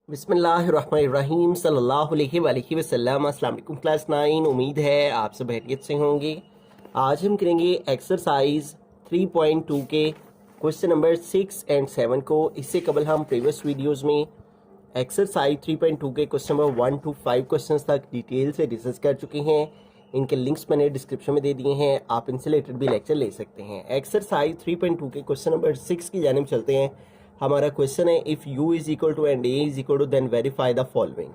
बिस्मिल्लाहिर्रहमानिर्रहीम सल्लल्लाहु अलैहि वसल्लम। अस्सलाम वालेकुम क्लास 9। उम्मीद है आप सब खैरियत से होंगे। आज हम करेंगे एक्सरसाइज 3.2 के क्वेश्चन नंबर 6 एंड 7 को। इससे कबल हम प्रीवियस वीडियोस में एक्सरसाइज 3.2 के क्वेश्चन नंबर 1 to 5 क्वेश्चन तक डिटेल से डिस्कस कर चुके हैं। इनके लिंक्स मैंने डिस्क्रिप्शन में दे दिए हैं, आप इनसे रिलेटेड भी लेक्चर ले सकते हैं। एक्सरसाइज 3.2 के क्वेश्चन नंबर 6 की जानिब चलते हैं। हमारा क्वेश्चन है if u is equal to and a is equal to then verify the following.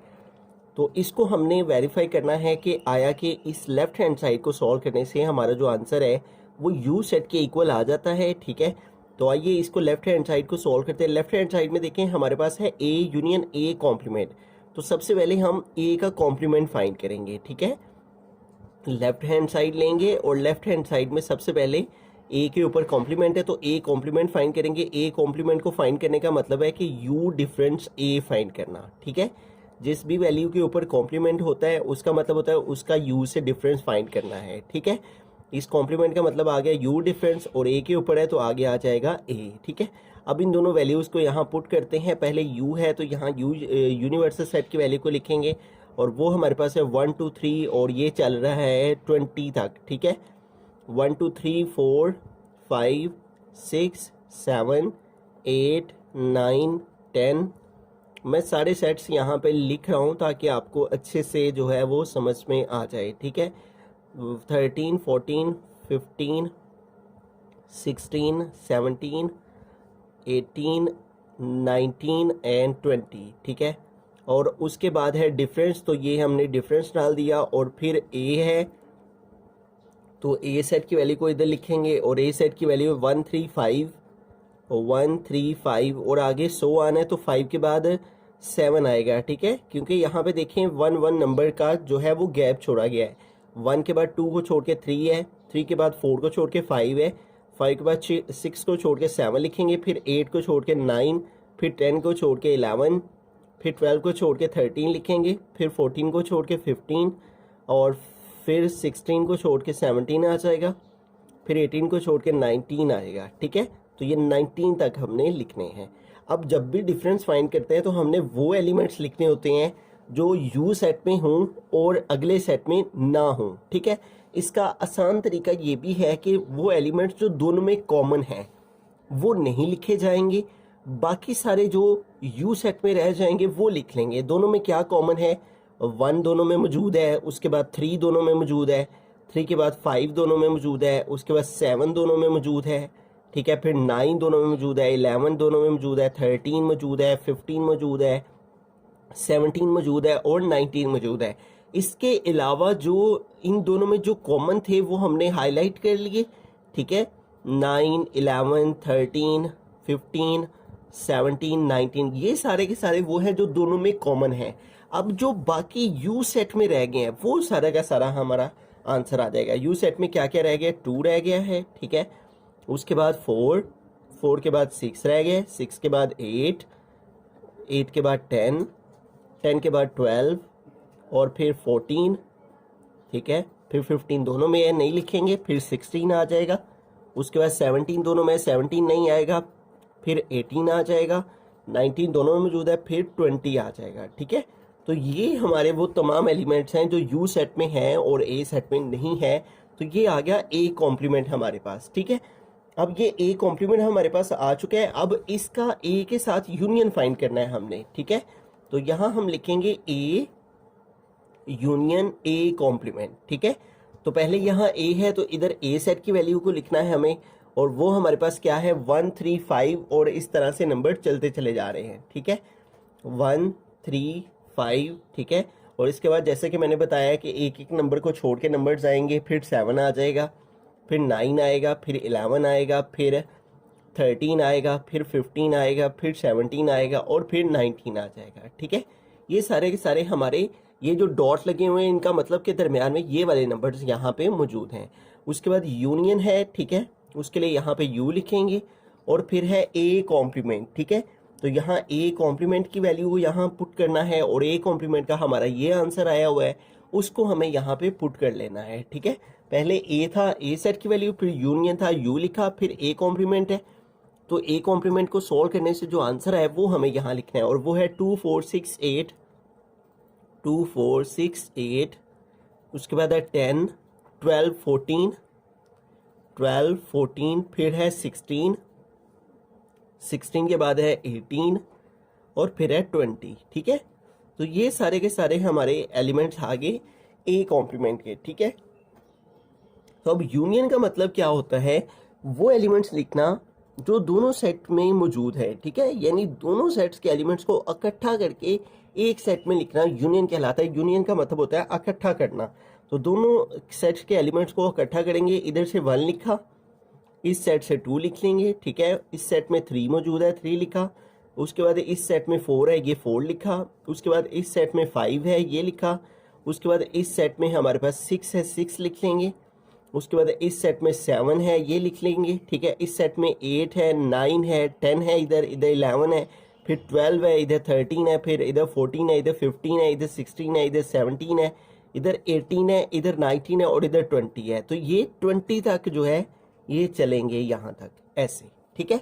तो इसको हमने वेरीफाई करना है कि आया कि इस लेफ्ट हैंड साइड को सॉल्व करने से हमारा जो आंसर है वो u सेट के इक्वल आ जाता है। ठीक है, तो आइए इसको लेफ्ट हैंड साइड को सॉल्व करते हैं। लेफ्ट हैंड साइड में देखें हमारे पास है a यूनियन a कॉम्प्लीमेंट। तो सबसे पहले हम a का कॉम्प्लीमेंट फाइंड करेंगे। ठीक है, लेफ्ट हैंड साइड लेंगे और लेफ्ट हैंड साइड में सबसे पहले ए के ऊपर कॉम्प्लीमेंट है तो ए कॉम्प्लीमेंट फाइंड करेंगे। ए कॉम्प्लीमेंट को फाइंड करने का मतलब है कि यू डिफरेंस ए फाइंड करना। ठीक है, जिस भी वैल्यू के ऊपर कॉम्प्लीमेंट होता है उसका मतलब होता है उसका यू से डिफरेंस फाइंड करना है। ठीक है, इस कॉम्प्लीमेंट का मतलब आ गया यू डिफरेंस और ए के ऊपर है तो आगे आ जाएगा ए। ठीक है, अब इन दोनों वैल्यूज़ को यहाँ पुट करते हैं। पहले यू है तो यहाँ यू यूनिवर्सल सेट की वैल्यू को लिखेंगे और वो हमारे पास है 1 2 3 और ये चल रहा है 20 तक। ठीक है, 1 2 3 4 5 6 7 8 9 10। मैं सारे सेट्स यहाँ पे लिख रहा हूँ ताकि आपको अच्छे से जो है वो समझ में आ जाए। ठीक है, 13 14 15 16 17 18 19 एंड 20। ठीक है, और उसके बाद है डिफरेंस, तो ये हमने डिफरेंस डाल दिया और फिर ए है तो ए सेट की वैल्यू को इधर लिखेंगे और ए सेट की वैल्यू 135 और आगे 100 आना है तो 5 के बाद 7 आएगा। ठीक है, क्योंकि यहाँ पे देखें 1 1 नंबर का जो है वो गैप छोड़ा गया है। 1 के बाद 2 को छोड़ के 3 है, 3 के बाद 4 को छोड़ के 5 है, 5 के बाद 6 को छोड़ के 7 लिखेंगे, फिर 8 को छोड़ के 9, फिर 10 को छोड़ के 11, फिर 12 को छोड़ के 13 लिखेंगे, फिर 14 को छोड़ के 15 और फिर 16 को छोड़ के 17 आ जाएगा, फिर 18 को छोड़ के 19 आएगा। ठीक है, तो ये 19 तक हमने लिखने हैं। अब जब भी डिफरेंस फाइंड करते हैं तो हमने वो एलिमेंट्स लिखने होते हैं जो यू सेट में हों और अगले सेट में ना हों। ठीक है, इसका आसान तरीका ये भी है कि वो एलिमेंट्स जो दोनों में कॉमन है वो नहीं लिखे जाएंगे, बाकी सारे जो यू सेट में रह जाएंगे वो लिख लेंगे। दोनों में क्या कॉमन है, 1 दोनों में मौजूद है, उसके बाद 3 दोनों में मौजूद है, 3 के बाद 5 दोनों में मौजूद है, उसके बाद 7 दोनों में मौजूद है। ठीक है, फिर 9 दोनों में मौजूद है, 11 दोनों में मौजूद है, 13 मौजूद है, 15 मौजूद है, 17 मौजूद है और 19 मौजूद है। इसके अलावा जो इन दोनों में जो कॉमन थे वो हमने हाईलाइट कर लिए। ठीक है, 9 11 13 15 17 19 ये सारे के सारे वो हैं जो दोनों में कॉमन है। अब जो बाकी यू सेट में रह गए हैं वो सारा का सारा हमारा आंसर आ जाएगा। यू सेट में क्या क्या रह गया, 2 रह गया है। ठीक है, उसके बाद 4, 4 के बाद 6 रह गए, 6 के बाद 8, 8 के बाद 10, 10 के बाद 12 और फिर 14। ठीक है, फिर 15 दोनों में है नहीं लिखेंगे, फिर 16 आ जाएगा, उसके बाद 17 दोनों में, 17 नहीं आएगा, फिर 18 आ जाएगा, 19 दोनों में मौजूद है, फिर 20 आ जाएगा। ठीक है, तो ये हमारे वो तमाम एलिमेंट्स हैं जो यू सेट में हैं और ए सेट में नहीं है। तो ये आ गया ए कॉम्प्लीमेंट हमारे पास। ठीक है, अब ये ए कॉम्प्लीमेंट हमारे पास आ चुका है। अब इसका ए के साथ यूनियन फाइंड करना है हमने। ठीक है, तो यहाँ हम लिखेंगे ए यूनियन ए कॉम्प्लीमेंट। ठीक है, तो पहले यहाँ ए है तो इधर ए सेट की वैल्यू को लिखना है हमें और वो हमारे पास क्या है 1 3 5 और इस तरह से नंबर चलते चले जा रहे हैं। ठीक है, 1 3 5। ठीक है, और इसके बाद जैसे कि मैंने बताया कि एक एक नंबर को छोड़ के नंबर्स आएंगे, फिर 7 आ जाएगा, फिर 9 आएगा, फिर 11 आएगा, फिर 13 आएगा, फिर 15 आएगा, फिर 17 आएगा और फिर 19 आ जाएगा। ठीक है, ये सारे के सारे हमारे ये जो डॉट लगे हुए हैं इनका मतलब के दरमियान में ये वाले नंबर्स यहाँ पे मौजूद हैं। उसके बाद यूनियन है। ठीक है, उसके लिए यहाँ पे यू लिखेंगे और फिर है ए कॉम्प्लीमेंट। ठीक है, तो यहाँ ए कॉम्प्लीमेंट की वैल्यू को यहाँ पुट करना है और ए कॉम्प्लीमेंट का हमारा ये आंसर आया हुआ है उसको हमें यहाँ पे पुट कर लेना है। ठीक है, पहले ए था, ए सेट की वैल्यू, फिर यूनियन था, यू लिखा, फिर ए कॉम्प्लीमेंट है, तो ए कॉम्प्लीमेंट को सॉल्व करने से जो आंसर है वो हमें यहाँ लिखना है, और वो है 2468, 2468, उसके बाद है 10, 12, 14, 12, 14, फिर है 16, 16 के बाद है 18 और फिर है 20। ठीक है, तो ये सारे के सारे हमारे एलिमेंट्स आ गए ए कॉम्प्लीमेंट के। ठीक है, तो अब यूनियन का मतलब क्या होता है, वो एलिमेंट्स लिखना जो दोनों सेट में मौजूद है। ठीक है, यानी दोनों सेट्स के एलिमेंट्स को इकट्ठा करके एक सेट में लिखना यूनियन कहलाता है। यूनियन का मतलब होता है इकट्ठा करना। तो दोनों सेट्स के एलिमेंट्स को इकट्ठा करेंगे, इधर से 1 लिखा, इस सेट से 2 लिख लेंगे। ठीक है, इस सेट में 3 मौजूद है, 3 लिखा, उसके बाद इस सेट में 4 है, ये 4 लिखा, उसके बाद इस सेट में 5 है, ये लिखा, उसके बाद इस सेट में हमारे पास 6 है, 6 लिख लेंगे, उसके बाद इस सेट में 7 है, ये लिख लेंगे। ठीक है, इस सेट में 8 है, 9 है, 10 है, इधर 11 है, फिर 12 है, इधर 13 है, फिर इधर 14 है, इधर 15 है, इधर 16 है, इधर 17 है, इधर 18 है, इधर 19 है और इधर 20 है। तो ये 20 तक जो है ये चलेंगे यहाँ तक ऐसे। ठीक है,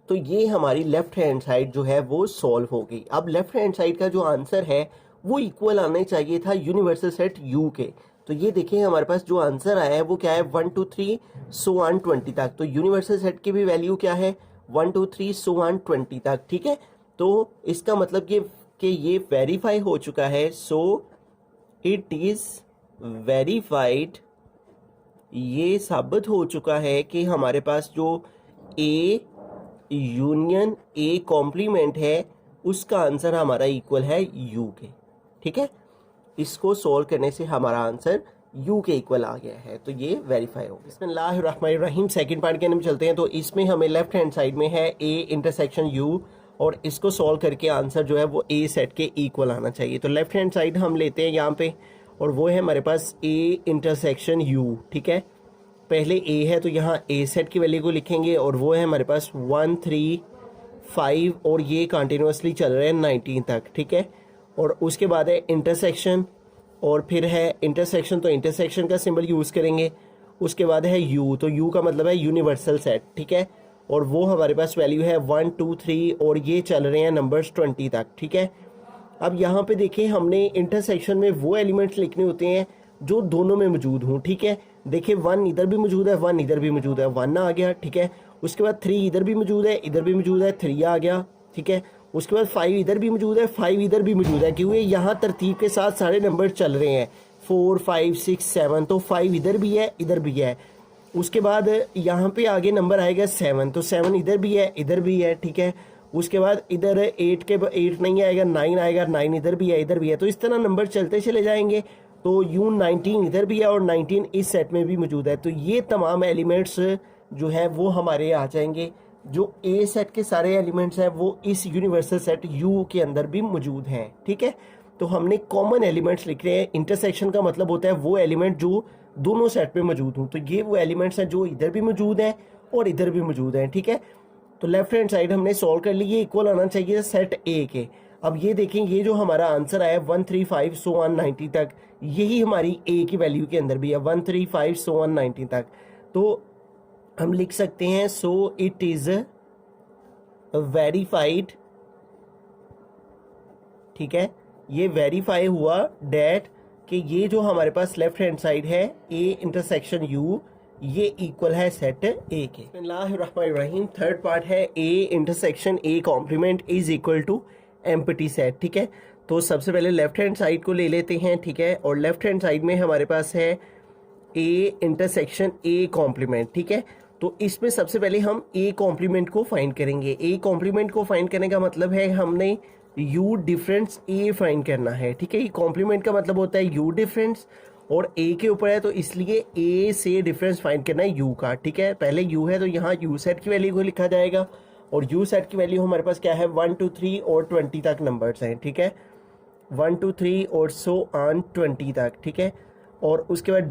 तो ये हमारी लेफ्ट हैंड साइड जो है वो सॉल्व हो गई। अब लेफ्ट हैंड साइड का जो आंसर है वो इक्वल आना चाहिए था यूनिवर्सल सेट यू के। तो ये देखें हमारे पास जो आंसर आया है वो क्या है, 1 2 3 सो ऑन 20 तक। तो यूनिवर्सल सेट की भी वैल्यू क्या है, 1 2 3 सो ऑन 20 तक। ठीक है, तो इसका मतलब कि ये वेरीफाई हो चुका है। सो इट इज वेरीफाइड, ये साबित हो चुका है कि हमारे पास जो ए यूनियन ए कॉम्प्लीमेंट है उसका आंसर हमारा इक्वल है यू के। ठीक है, इसको सॉल्व करने से हमारा आंसर यू के इक्वल आ गया है, तो ये वेरीफाई हो गया। बिस्मिल्लाहिर्रहमानिर्रहीम, सेकंड पार्ट के अंदर चलते हैं। तो इसमें हमें लेफ्ट हैंड साइड में है ए इंटरसेक्शन यू, और इसको सॉल्व करके आंसर जो है वो ए सेट के इक्वल आना चाहिए। तो लेफ्ट हैंड साइड हम लेते हैं यहाँ पे, और वो है हमारे पास ए इंटरसेक्शन यू। ठीक है, पहले ए है तो यहाँ ए सेट की वैल्यू को लिखेंगे, और वो है हमारे पास 1 3 5 और ये कंटिन्यूसली चल रहे हैं 19 तक। ठीक है, और उसके बाद है इंटरसेक्शन, और फिर है इंटरसेक्शन, तो इंटरसेक्शन का सिंबल यूज़ करेंगे। उसके बाद है यू, तो यू का मतलब है यूनिवर्सल सेट। ठीक है, और वो हमारे पास वैल्यू है 1 2 3 और ये चल रहे हैं नंबर्स 20 तक। ठीक है, अब यहाँ पे देखें हमने इंटरसेक्शन में वो एलिमेंट्स लिखने होते हैं जो दोनों में मौजूद हों। ठीक है, देखिए 1 इधर भी मौजूद है, 1 इधर भी मौजूद है, 1 आ गया। ठीक है, उसके बाद 3 इधर भी मौजूद है, इधर भी मौजूद है, 3 आ गया। ठीक है, उसके बाद 5 इधर भी मौजूद है, 5 इधर भी मौजूद है, क्योंकि यहाँ तरतीब के साथ सारे नंबर चल रहे हैं 4 5 6 7, तो 5 इधर भी है, इधर भी है। उसके बाद यहाँ पे आगे नंबर आएगा 7, तो 7 इधर भी है, इधर भी है। ठीक है, उसके बाद इधर 8 नहीं आएगा, 9 आएगा, 9 इधर भी है, इधर भी है। तो इस तरह नंबर चलते चले जाएंगे। तो यू 19 इधर भी है और 19 इस सेट में भी मौजूद है। तो ये तमाम एलिमेंट्स जो है वो हमारे आ जाएंगे। जो ए सेट के सारे एलिमेंट्स हैं वो इस यूनिवर्सल सेट यू के अंदर भी मौजूद हैं। ठीक है, तो हमने कॉमन एलिमेंट्स लिख रहे हैं। इंटरसेक्शन का मतलब होता है वो एलिमेंट जो दोनों सेट में मौजूद हों। तो ये वो एलिमेंट्स हैं जो इधर भी मौजूद हैं और इधर भी मौजूद हैं। ठीक है, तो लेफ्ट हैंड साइड हमने सॉल्व कर ली, ये इक्वल आना चाहिए सेट ए के। अब ये देखें, ये जो हमारा आंसर आया 1 3 5 सो ऑन 90 तक, यही हमारी ए की वैल्यू के अंदर भी है 1 3 5 सो ऑन 90 तक। तो हम लिख सकते हैं सो इट इज वेरीफाइड। ठीक है, ये वेरीफाई हुआ डैट कि ये जो हमारे पास लेफ्ट हैंड साइड है ए इंटरसेक्शन यू, ये इक्वल है सेट ए के। बिस्मिल्लाहिर्रहमानिर्रहीम, थर्ड पार्ट है A intersection A complement is equal to empty set. ठीक है, तो सबसे पहले लेफ्ट हैंड साइड को ले लेते हैं। ठीक है, और लेफ्ट हैंड साइड में हमारे पास है ए इंटरसेक्शन ए कॉम्प्लीमेंट। ठीक है, तो इसमें सबसे पहले हम ए कॉम्प्लीमेंट को फाइंड करेंगे। ए कॉम्प्लीमेंट को फाइंड करने का मतलब है हमने यू डिफरेंस ए फाइंड करना है। ठीक है, ये कॉम्प्लीमेंट का मतलब होता है यू डिफरेंस, और ए के ऊपर है तो इसलिए ए से डिफरेंस फाइंड करना है यू का। ठीक है, पहले यू है तो यहाँ यू सेट की वैल्यू को लिखा जाएगा, और यू सेट की वैल्यू हमारे पास क्या है 1 2 3 और 20 तक नंबर्स हैं। ठीक है, 1 2 3 और सो ऑन 20 तक। ठीक है, और उसके बाद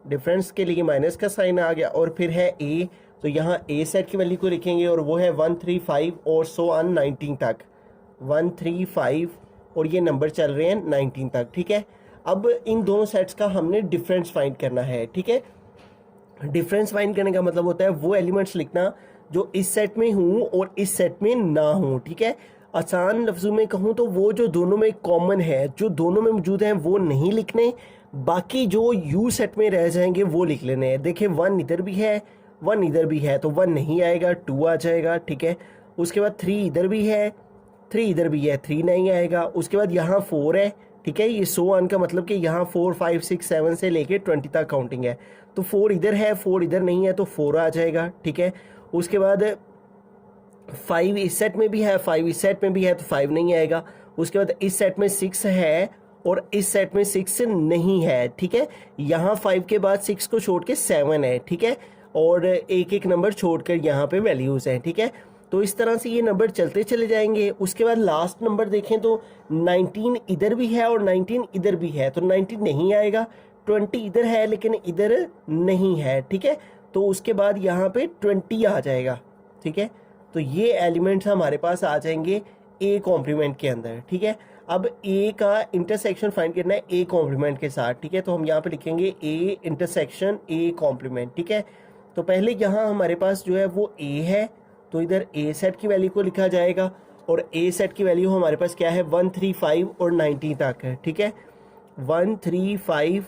डिफरेंस के लिए माइनस का साइन आ गया, और फिर है ए, तो यहाँ ए सेट की वैल्यू को लिखेंगे, और वो है 1 3 5 और सो ऑन 19 तक, 1 3 5 और ये नंबर चल रहे हैं 19 तक। ठीक है, अब इन दोनों सेट्स का हमने डिफरेंस फाइंड करना है। ठीक है, डिफरेंस फाइंड करने का मतलब होता है वो एलिमेंट्स लिखना जो इस सेट में हूँ और इस सेट में ना हूँ, ठीक है। आसान लफ्ज़ों में कहूँ तो वो जो दोनों में कॉमन है, जो दोनों में मौजूद हैं वो नहीं लिखने, बाकी जो यू सेट में रह जाएंगे वो लिख लेने हैं। देखिए 1 इधर भी है, 1 इधर भी है, तो 1 नहीं आएगा, 2 आ जाएगा, ठीक है। उसके बाद 3 इधर भी है, 3 इधर भी है, 3 नहीं आएगा। उसके बाद यहाँ 4 है, ठीक है। ये सो ऑन का मतलब कि यहाँ 4 5 6 7 से लेके 20 तक काउंटिंग है, तो 4 इधर है, 4 इधर नहीं है, तो 4 आ जाएगा, ठीक है। उसके बाद 5 इस सेट में भी है, 5 इस सेट में भी है, तो 5 नहीं आएगा। उसके बाद इस सेट में 6 है और इस सेट में 6 नहीं है, ठीक है। यहाँ 5 के बाद 6 को छोड़ के 7 है, ठीक है। और एक एक नंबर छोड़कर यहाँ पे वैल्यूज़ हैं, ठीक है। तो इस तरह से ये नंबर चलते चले जाएंगे। उसके बाद लास्ट नंबर देखें तो 19 इधर भी है और 19 इधर भी है, तो 19 नहीं आएगा। 20 इधर है लेकिन इधर नहीं है, ठीक है। तो उसके बाद यहाँ पे 20 आ जाएगा, ठीक है। तो ये एलिमेंट्स हमारे पास आ जाएंगे ए कॉम्प्लीमेंट के अंदर, ठीक है। अब ए का इंटरसेक्शन फाइंड करना है ए कॉम्प्लीमेंट के साथ, ठीक है। तो हम यहाँ पे लिखेंगे ए इंटरसेक्शन ए कॉम्प्लीमेंट, ठीक है। तो पहले यहाँ हमारे पास जो है वो ए है, तो इधर ए सेट की वैल्यू को लिखा जाएगा और ए सेट की वैल्यू हमारे पास क्या है 1 3 5 और 19 तक है, ठीक है। 1 3 5,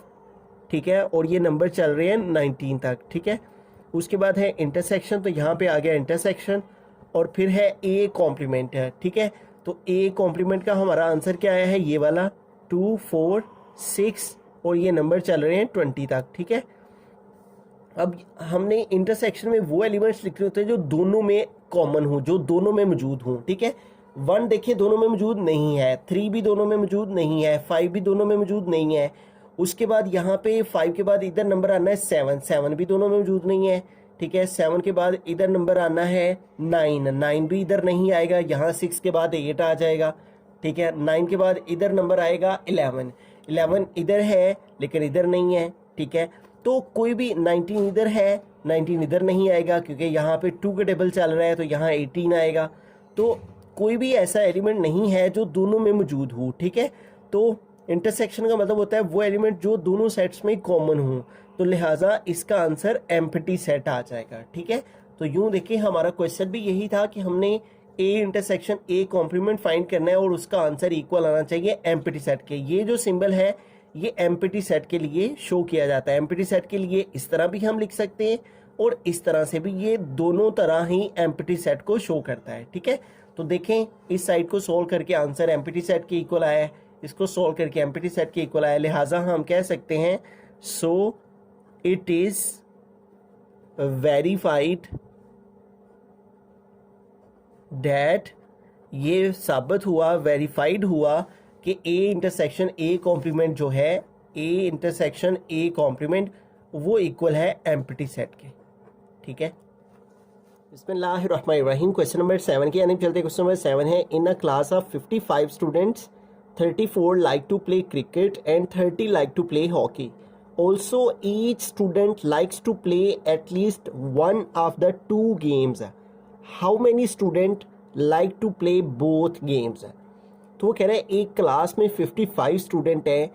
ठीक है, और ये नंबर चल रहे हैं 19 तक, ठीक है। उसके बाद है इंटरसेक्शन, तो यहाँ पे आ गया इंटरसेक्शन, और फिर है ए कॉम्प्लीमेंट है, ठीक है। तो ए कॉम्प्लीमेंट का हमारा आंसर क्या आया है, ये वाला 2 4 6 और ये नंबर चल रहे हैं 20 तक, ठीक है। अब हमने इंटरसेक्शन में वो एलिमेंट्स लिखने होते हैं जो दोनों में कॉमन हो, जो दोनों में मौजूद हों, ठीक है। 1 देखिए दोनों में मौजूद नहीं है, 3 भी दोनों में मौजूद नहीं है, 5 भी दोनों में मौजूद नहीं है। उसके बाद यहाँ पे 5 के बाद इधर नंबर आना है 7, 7 भी दोनों में मौजूद नहीं है, ठीक है। 7 के बाद इधर नंबर आना है 9, 9 भी इधर नहीं आएगा। यहाँ 6 के बाद 8 आ जाएगा, ठीक है। 9 के बाद इधर नंबर आएगा 11, 11 इधर है लेकिन इधर नहीं है, ठीक है। तो कोई भी 19 इधर है, 19 इधर नहीं आएगा क्योंकि यहाँ पे 2 का टेबल चल रहा है, तो यहाँ 18 आएगा। तो कोई भी ऐसा एलिमेंट नहीं है जो दोनों में मौजूद हो, ठीक है। तो इंटरसेक्शन का मतलब होता है वो एलिमेंट जो दोनों सेट्स में कॉमन हो, तो लिहाजा इसका आंसर एम्प्टी सेट आ जाएगा, ठीक है। तो यूं देखिए हमारा क्वेश्चन भी यही था कि हमने A intersection A complement find करना है और उसका आंसर इक्वल आना चाहिए एम्प्टी सेट के। ये जो सिंबल है ये एम्प्टी सेट के लिए शो किया जाता है। एम्प्टी सेट के लिए इस तरह भी हम लिख सकते हैं और इस तरह से भी, ये दोनों तरह ही एम्प्टी सेट को शो करता है, ठीक है। तो देखें इस साइड को सोल्व करके आंसर एम्प्टी सेट के इक्वल आया है, इसको सोल्व करके एम्प्टी सेट के इक्वल आया, लिहाजा हम कह सकते हैं so it is verified that, ये साबित हुआ, वेरीफाइड हुआ कि ए इंटरसेक्शन ए कॉम्प्लीमेंट जो है, ए इंटरसेक्शन ए कॉम्प्लीमेंट वो इक्वल है एम्प्टी सेट के, ठीक है। बिस्मिल्लाहिर्रहमानिर्रहीम। क्वेश्चन नंबर 7 की यानी चलते क्वेश्चन नंबर 7 है, in a class of 55 students 34 like to play cricket and 30 like to play hockey. Also, each student likes to play at least one of the two games. How many students like to play both games? तो वो कह रहे हैं एक class में 55 student हैं,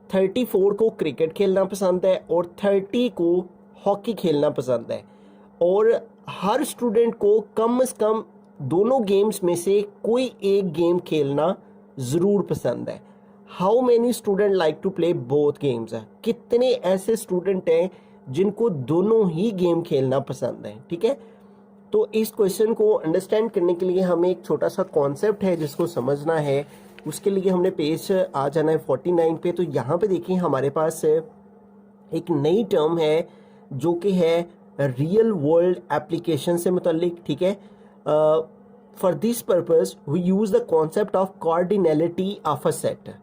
34 को cricket खेलना पसंद है और 30 को हॉकी खेलना पसंद है, और हर स्टूडेंट को कम से कम दोनों गेम्स में से कोई एक गेम खेलना ज़रूर पसंद है। How many student like to play both games है, कितने ऐसे स्टूडेंट हैं जिनको दोनों ही गेम खेलना पसंद है, ठीक है। तो इस क्वेश्चन को अंडरस्टैंड करने के लिए हमें एक छोटा सा कॉन्सेप्ट है जिसको समझना है, उसके लिए हमने पेज आ जाना है 49 पे। तो यहाँ पे देखिए हमारे पास एक नई टर्म है जो कि है रियल वर्ल्ड एप्लीकेशन से मुतल्लिक, ठीक है। For this purpose we use the concept of cardinality of a set,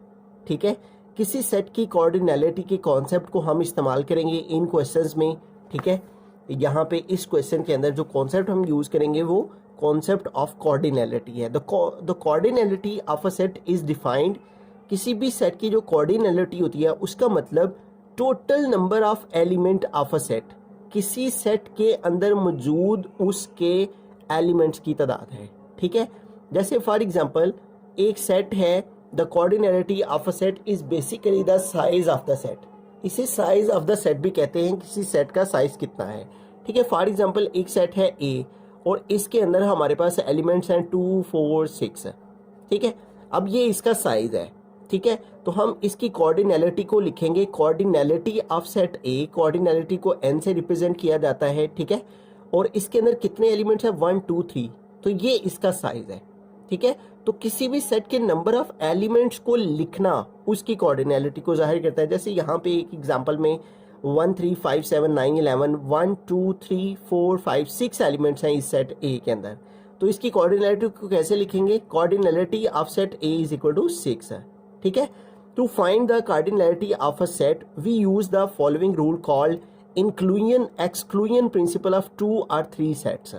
ठीक है। किसी सेट की कॉर्डिनैलिटी के कॉन्सेप्ट को हम इस्तेमाल करेंगे इन क्वेश्चंस में, ठीक है। यहाँ पे इस क्वेश्चन के अंदर जो कॉन्सेप्ट हम यूज़ करेंगे वो कॉन्सेप्ट ऑफ कॉर्डिनैलिटी है। The cardinality of a set is defined, किसी भी सेट की जो कॉर्डिनैलिटी होती है उसका मतलब total number of element of a set, किसी सेट के अंदर मौजूद उसके एलिमेंट्स की तादाद है, ठीक है। जैसे फॉर एग्जांपल एक सेट है, the cardinality of a set is basically the size of the set, इसे साइज ऑफ द सेट भी कहते हैं, किसी सेट का साइज कितना है, ठीक है। फॉर एग्जांपल एक सेट है ए और इसके अंदर हमारे पास एलिमेंट्स हैं 2 4 6, ठीक है। अब ये इसका साइज है, ठीक है। तो हम इसकी कोऑर्डिनैलिटी को लिखेंगे, कोऑर्डिनैलिटी ऑफ सेट ए, कोऑर्डिनैलिटी को n से रिप्रेजेंट किया जाता है, ठीक है। और इसके अंदर कितने एलिमेंट्स हैं 1 2 3, तो ये इसका साइज है, ठीक है। तो किसी भी सेट के नंबर ऑफ एलिमेंट्स को लिखना उसकी कोऑर्डिनैलिटी को जाहिर करता है। जैसे यहाँ पे एक एग्जांपल में 1 3 5 7 9 11 1 2 3 4 5 6 एलिमेंट्स हैं इस सेट ए के अंदर। तो इसकी कोऑर्डिनैलिटी को कैसे लिखेंगे, cardinality of set A is equal to 6 है, ठीक है। To find the cardinality of a set we use the following rule called inclusion exclusion principle of 2 और 3 सेट्स।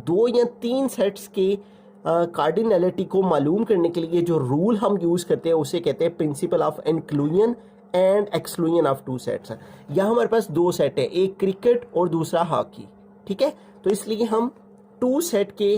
2 या 3 सेट्स के कार्डिनैलिटी को मालूम करने के लिए जो रूल हम यूज करते हैं उसे कहते हैं principle of inclusion and exclusion of 2 sets. यहाँ हमारे पास 2 सेट है, एक क्रिकेट और दूसरा हॉकी, ठीक है। तो इसलिए हम 2 सेट के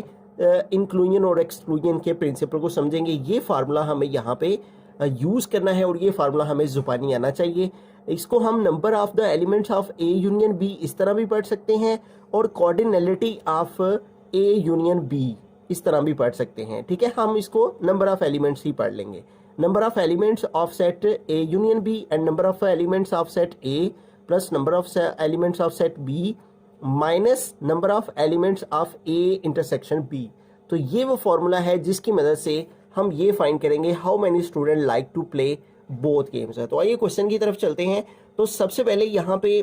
इंक्लूजन और एक्सक्लूजन के प्रिंसिपल को समझेंगे। ये फार्मूला हमें यहाँ पे यूज करना है और ये फार्मूला हमें जुबानी आना चाहिए। इसको हम number of the elements of A union B इस तरह भी पढ़ सकते हैं और cardinality of A union B इस तरह भी पढ़ सकते हैं, ठीक है। हम इसको नंबर ऑफ एलिमेंट्स ही पढ़ लेंगे, number of elements of set A union B and number of elements of set A plus number of elements of set B minus number of elements of A intersection B. तो ये वो formula है जिसकी मदद से हम ये find करेंगे how many student like to play both games है। तो आइए क्वेश्चन की तरफ चलते हैं। तो सबसे पहले यहाँ पे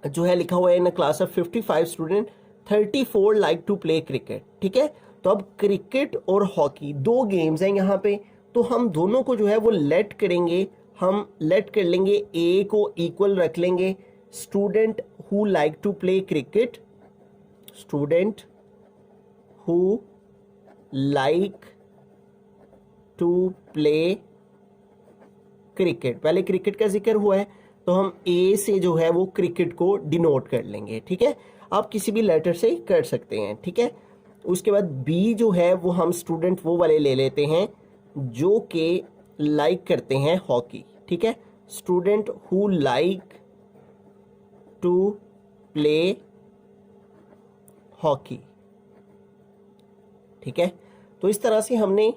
जो है लिखा हुआ है in class of 55 student 34 like to play cricket, ठीक है। तो अब क्रिकेट और हॉकी 2 गेम्स हैं यहाँ पे, तो हम दोनों को जो है वो लेट करेंगे, हम लेट कर लेंगे, ए को इक्वल रख लेंगे student who like to play cricket, student who like to play cricket. पहले क्रिकेट का जिक्र हुआ है तो हम ए से जो है वो क्रिकेट को डिनोट कर लेंगे, ठीक है। आप किसी भी लेटर से कर सकते हैं, ठीक है। उसके बाद बी जो है वो हम स्टूडेंट वो वाले ले लेते हैं जो कि लाइक करते हैं हॉकी, ठीक है। Student who like to play hockey, ठीक है। तो इस तरह से हमने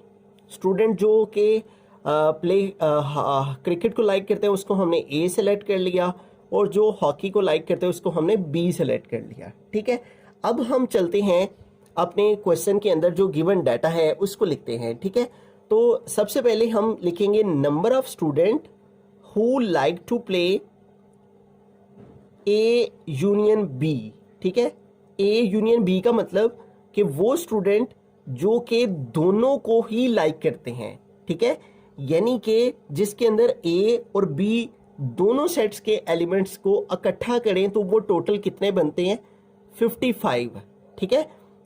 स्टूडेंट जो के क्रिकेट को लाइक करते हैं उसको हमने ए सेलेक्ट कर लिया और जो हॉकी को लाइक करते हैं उसको हमने बी सेलेक्ट कर लिया, ठीक है। अब हम चलते हैं अपने क्वेश्चन के अंदर जो गिवन डाटा है उसको लिखते हैं, ठीक है। तो सबसे पहले हम लिखेंगे number of student who like to play A union B, ठीक है। ए यूनियन बी का मतलब कि वो स्टूडेंट जो कि दोनों को ही लाइक करते हैं, ठीक है। यानी कि जिसके अंदर ए और बी दोनों सेट्स के एलिमेंट्स को इकट्ठा करें तो वो टोटल कितने बनते हैं 55, ठीक है।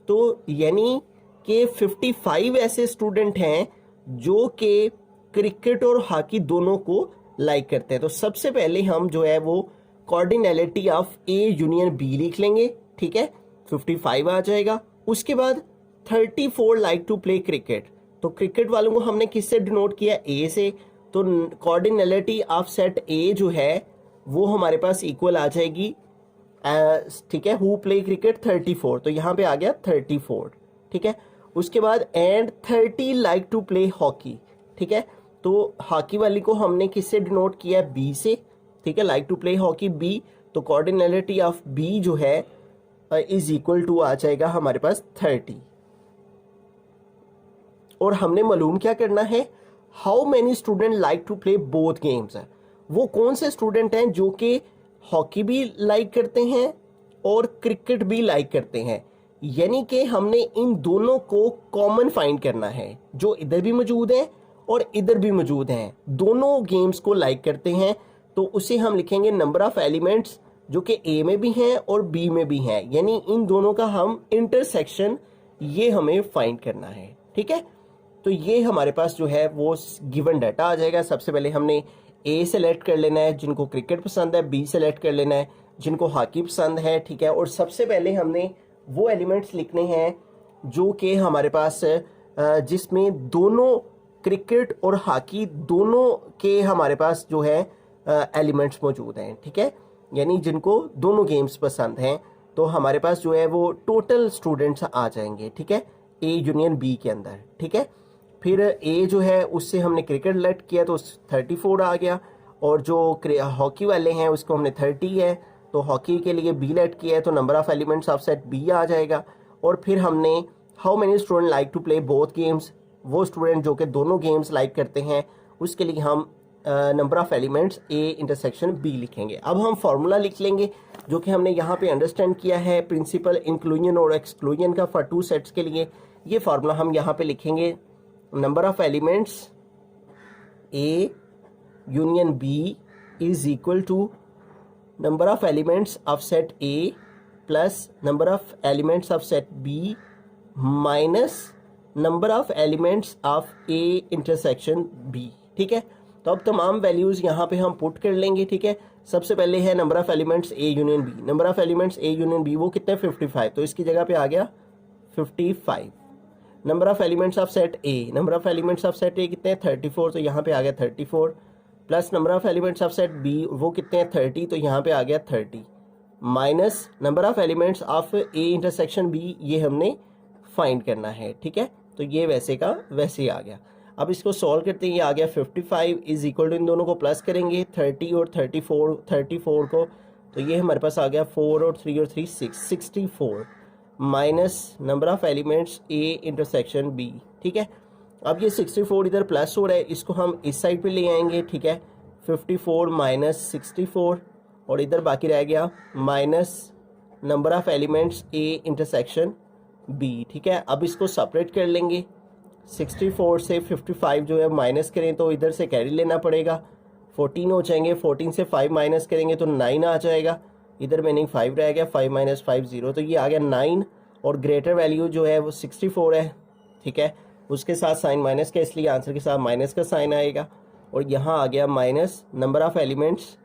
तो यानी कि 55 ऐसे स्टूडेंट हैं जो कि क्रिकेट और हॉकी दोनों को लाइक करते हैं। तो सबसे पहले हम जो है वो कोऑर्डिनैलिटी ऑफ ए यूनियन बी लिख लेंगे, ठीक है, 55 आ जाएगा। उसके बाद 34 लाइक टू प्ले क्रिकेट, तो क्रिकेट वालों को हमने किससे डिनोट किया, ए से। तो कोऑर्डिनैलिटी ऑफ सेट ए जो है वो हमारे पास इक्वल आ जाएगी, ठीक है, हु प्ले क्रिकेट 34, तो यहाँ पे आ गया 34, ठीक है। उसके बाद and 30 like to play hockey, ठीक है। तो हॉकी वाली को हमने किससे डिनोट किया, बी से, ठीक है, like to play hockey B. तो कोऑर्डिनैलिटी ऑफ बी जो है इज इक्वल टू आ जाएगा हमारे पास 30। और हमने मालूम क्या करना है, how many student like to play both games है। वो कौन से स्टूडेंट हैं जो कि हॉकी भी लाइक करते हैं और क्रिकेट भी लाइक करते हैं। यानी कि हमने इन दोनों को कॉमन फाइंड करना है, जो इधर भी मौजूद हैं और इधर भी मौजूद हैं, दोनों गेम्स को लाइक करते हैं। तो उसे हम लिखेंगे नंबर ऑफ एलिमेंट्स जो कि ए में भी हैं और बी में भी हैं, यानी इन दोनों का हम इंटरसेक्शन ये हमें फाइंड करना है, ठीक है। तो ये हमारे पास जो है वो गिवन डाटा आ जाएगा। सबसे पहले हमने ए सेलेक्ट कर लेना है जिनको क्रिकेट पसंद है, बी सेलेक्ट कर लेना है जिनको हॉकी पसंद है, ठीक है। और सबसे पहले हमने वो एलिमेंट्स लिखने हैं जो कि हमारे पास जिसमें दोनों क्रिकेट और हॉकी दोनों के हमारे पास जो है एलिमेंट्स मौजूद हैं, ठीक है, यानी जिनको दोनों गेम्स पसंद हैं। तो हमारे पास जो है वो टोटल स्टूडेंट्स आ जाएंगे, ठीक है, ए यूनियन बी के अंदर, ठीक है। फिर ए जो है उससे हमने क्रिकेट लेट किया तो 34 आ गया, और जो हॉकी वाले हैं उसको हमने 30 है, तो हॉकी के लिए बी लेट किया है तो number of elements of set B आ जाएगा। और फिर हमने how many student like to play both games, वो स्टूडेंट जो कि दोनों गेम्स लाइक करते हैं उसके लिए हम number of elements A intersection B लिखेंगे। अब हम फार्मूला लिख लेंगे जो कि हमने यहाँ पे अंडरस्टैंड किया है, प्रिंसिपल इंक्लूजन और एक्सक्लूजन का फॉर 2 सेट्स के लिए। ये फार्मूला हम यहाँ पे लिखेंगे, number of elements A union B is equal to number of elements of set A plus number of elements of set B minus number of elements of A intersection B, ठीक है। तो अब तमाम values यहाँ पे हम put कर लेंगे, ठीक है। सबसे पहले है number of elements A union B, number of elements A union B वो कितने 55, तो इसकी जगह पे आ गया 55। Number of elements of set A, number of elements of set A कितने 34, तो यहाँ पे आ गया 34, plus number of elements of set B वो कितने 30, तो यहाँ पे आ गया 30, minus number of elements of A intersection B, ये हमने फाइंड करना है, ठीक है। तो ये वैसे का वैसे ही आ गया। अब इसको सॉल्व करते हैं, ये आ गया 55 इज इक्वल टू, इन दोनों को प्लस करेंगे 30 और 34 को, तो ये हमारे पास आ गया 4 और 3 और 3 64 minus number of elements A intersection B, ठीक है। अब ये 64 इधर प्लस हो रहा है, इसको हम इस साइड पे ले आएंगे, ठीक है। 54 माइनस 64 और इधर बाकी रह गया minus number of elements A intersection B, ठीक है। अब इसको सेपरेट कर लेंगे, 64 से 55 जो है माइनस करें तो इधर से कैरी लेना पड़ेगा, 14 हो जाएंगे, 14 से 5 माइनस करेंगे तो 9 आ जाएगा, इधर मीनिंग 5 रह गया, 5 माइनस 5 0, तो ये आ गया 9, और ग्रेटर वैल्यू जो है वो 64 है, ठीक है। उसके साथ साइन माइनस का, इसलिए आंसर के साथ माइनस का साइन आएगा, और यहाँ आ गया minus number of elements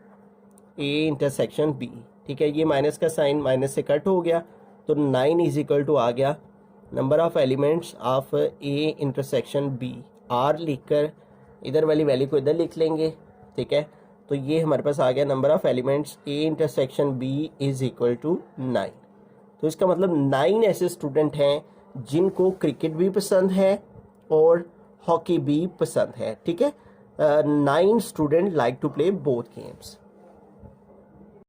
A intersection B, ठीक है। ये माइनस का साइन माइनस से कट हो गया, तो 9 इज इक्वल टू आ गया number of elements of A intersection B, आर लिखकर इधर वाली वैल्यू को इधर लिख लेंगे, ठीक है। तो ये हमारे पास आ गया number of elements A intersection B is equal to 9। तो इसका मतलब 9 ऐसे स्टूडेंट हैं जिनको क्रिकेट भी पसंद है और हॉकी भी पसंद है, ठीक है। 9 student like to play both games.